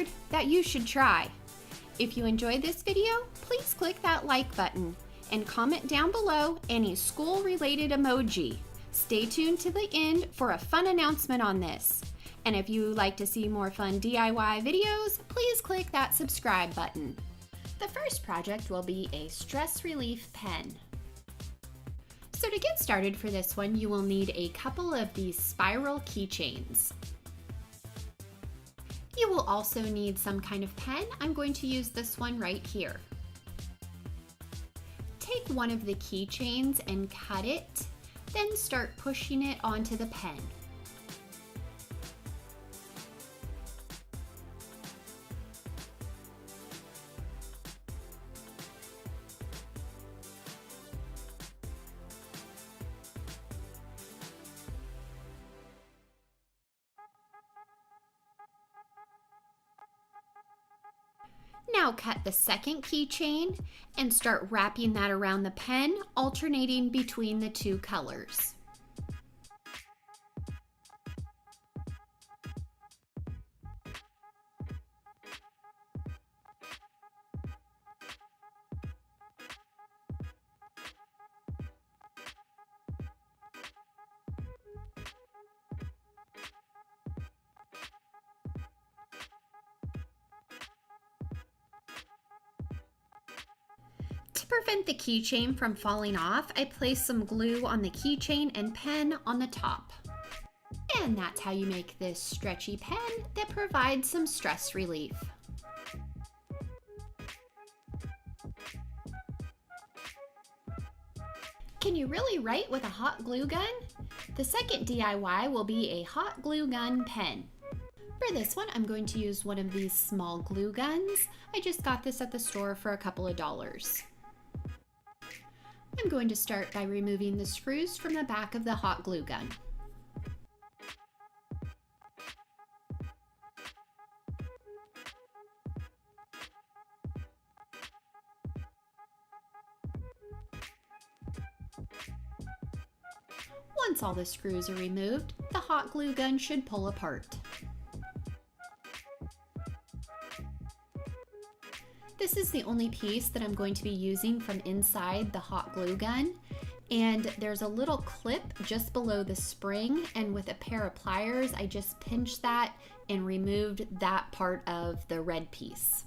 weird that you should try. If you enjoyed this video, please click that like button and comment down below any school-related emoji. Stay tuned to the end for a fun announcement on this. And if you like to see more fun DIY videos, please click that subscribe button. The first project will be a stress relief pen. So to get started for this one, you will need a couple of these spiral keychains. You will also need some kind of pen. I'm going to use this one right here. Take one of the keychains and cut it, then start pushing it onto the pen. Now cut the second keychain and start wrapping that around the pen, alternating between the two colors. To prevent the keychain from falling off, I placed some glue on the keychain and pen on the top. And that's how you make this stretchy pen that provides some stress relief. Can you really write with a hot glue gun? The second DIY will be a hot glue gun pen. For this one, I'm going to use one of these small glue guns. I just got this at the store for a couple of dollars. I'm going to start by removing the screws from the back of the hot glue gun. Once all the screws are removed, the hot glue gun should pull apart. This is the only piece that I'm going to be using from inside the hot glue gun, and there's a little clip just below the spring, and with a pair of pliers I just pinched that and removed that part of the red piece.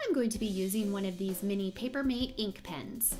I'm going to be using one of these mini Papermate ink pens.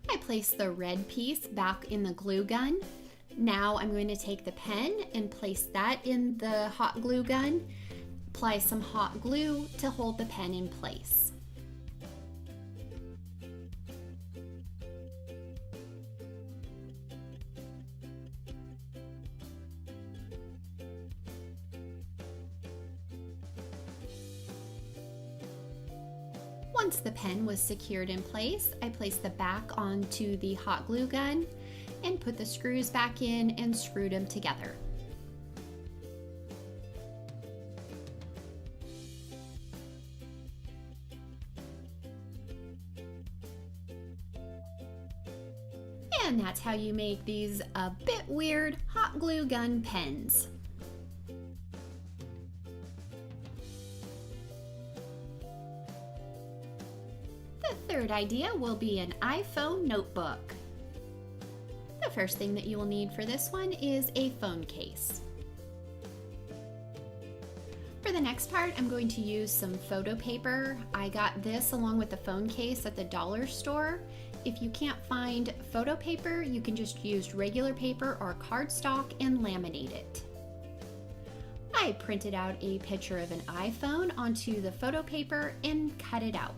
I placed the red piece back in the glue gun. Now I'm going to take the pen and place that in the hot glue gun, apply some hot glue to hold the pen in place. Once the pen was secured in place, I placed the back onto the hot glue gun and put the screws back in and screwed them together. And that's how you make these a bit weird hot glue gun pens. The third idea will be an iPhone notebook. The first thing that you will need for this one is a phone case. For the next part, I'm going to use some photo paper. I got this along with the phone case at the dollar store. If you can't find photo paper, you can just use regular paper or cardstock and laminate it. I printed out a picture of an iPhone onto the photo paper and cut it out.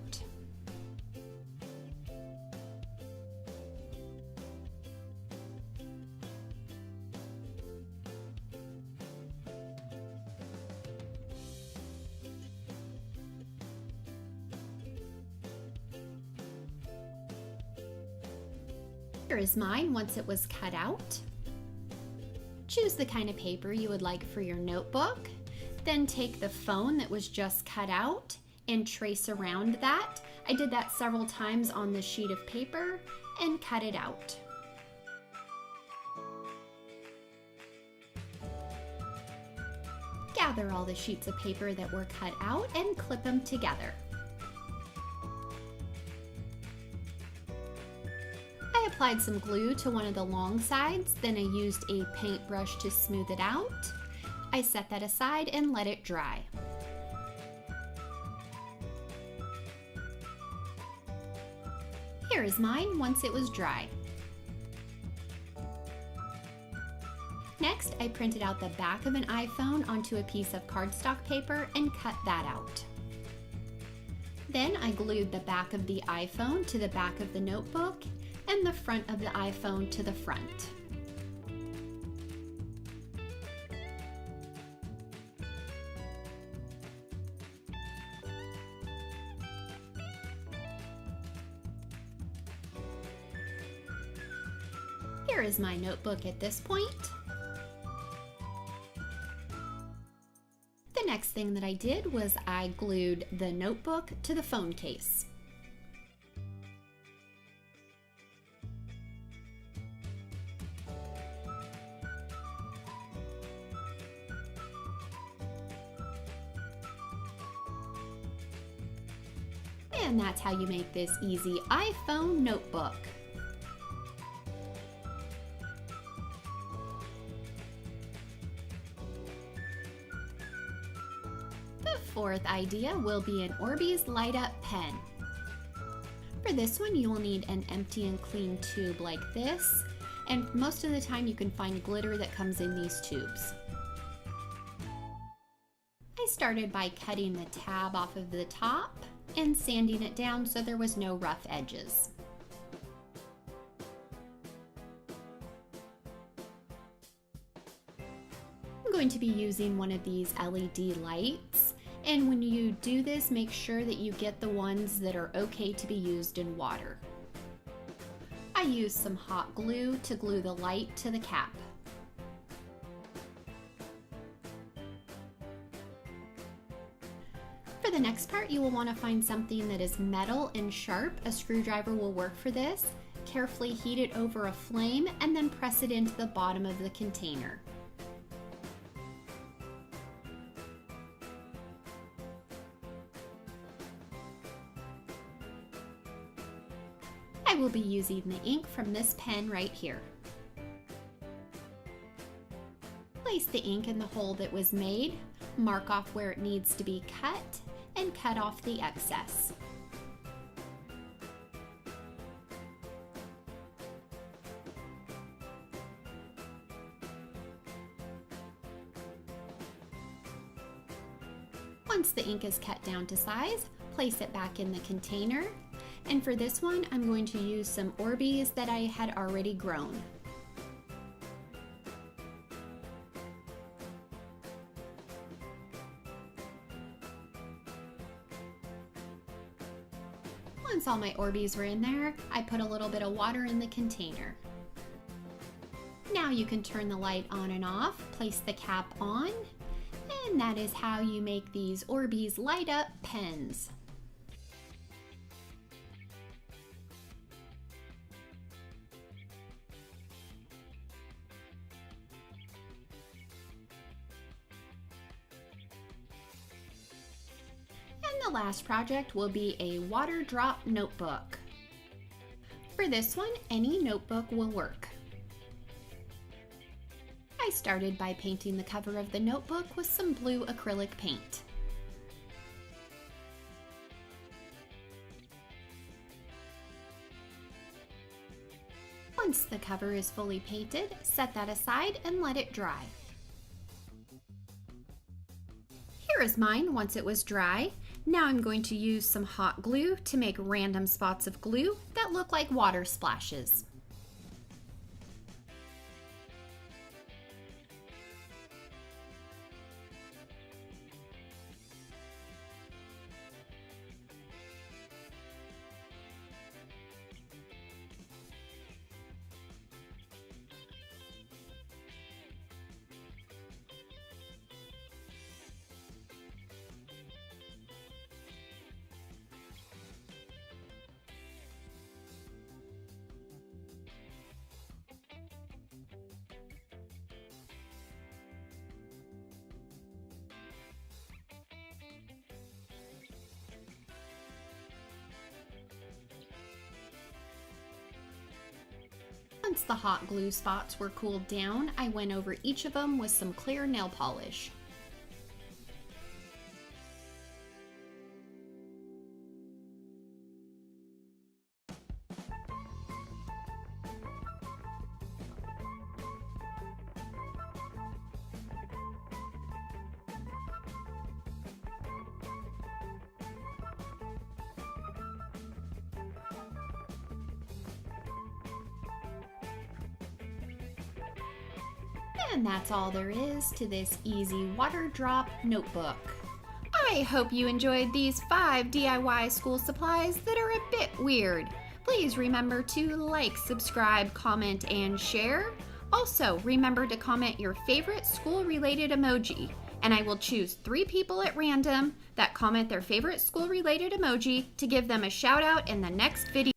Here is mine once it was cut out. Choose the kind of paper you would like for your notebook. Then take the phone that was just cut out and trace around that. I did that several times on the sheet of paper and cut it out. Gather all the sheets of paper that were cut out and clip them together. I applied some glue to one of the long sides, then I used a paintbrush to smooth it out. I set that aside and let it dry. Here is mine once it was dry. Next, I printed out the back of an iPhone onto a piece of cardstock paper and cut that out. Then I glued the back of the iPhone to the back of the notebook and the front of the iPhone to the front. Here is my notebook at this point. The next thing that I did was I glued the notebook to the phone case. And that's how you make this easy iPhone notebook. The fourth idea will be an Orbeez Light Up pen. For this one, you will need an empty and clean tube like this, and most of the time you can find glitter that comes in these tubes. I started by cutting the tab off of the top and sanding it down so there was no rough edges. I'm going to be using one of these LED lights, and when you do this, make sure that you get the ones that are okay to be used in water. I used some hot glue to glue the light to the cap. For the next part, you will want to find something that is metal and sharp. A screwdriver will work for this. Carefully heat it over a flame and then press it into the bottom of the container. I will be using the ink from this pen right here. Place the ink in the hole that was made, mark off where it needs to be cut, and cut off the excess. Once the ink is cut down to size, place it back in the container. And for this one, I'm going to use some Orbeez that I had already grown. Once all my Orbeez were in there, I put a little bit of water in the container. Now you can turn the light on and off, place the cap on, and that is how you make these Orbeez Light Up pens. And the last project will be a water drop notebook. For this one, any notebook will work. I started by painting the cover of the notebook with some blue acrylic paint. Once the cover is fully painted, set that aside and let it dry. Here is mine once it was dry. Now I'm going to use some hot glue to make random spots of glue that look like water splashes. Once the hot glue spots were cooled down, I went over each of them with some clear nail polish. And that's all there is to this easy water drop notebook. I hope you enjoyed these 5 DIY school supplies that are a bit weird. Please remember to like, subscribe, comment, and share. Also, remember to comment your favorite school-related emoji, and I will choose 3 people at random that comment their favorite school-related emoji to give them a shout out in the next video.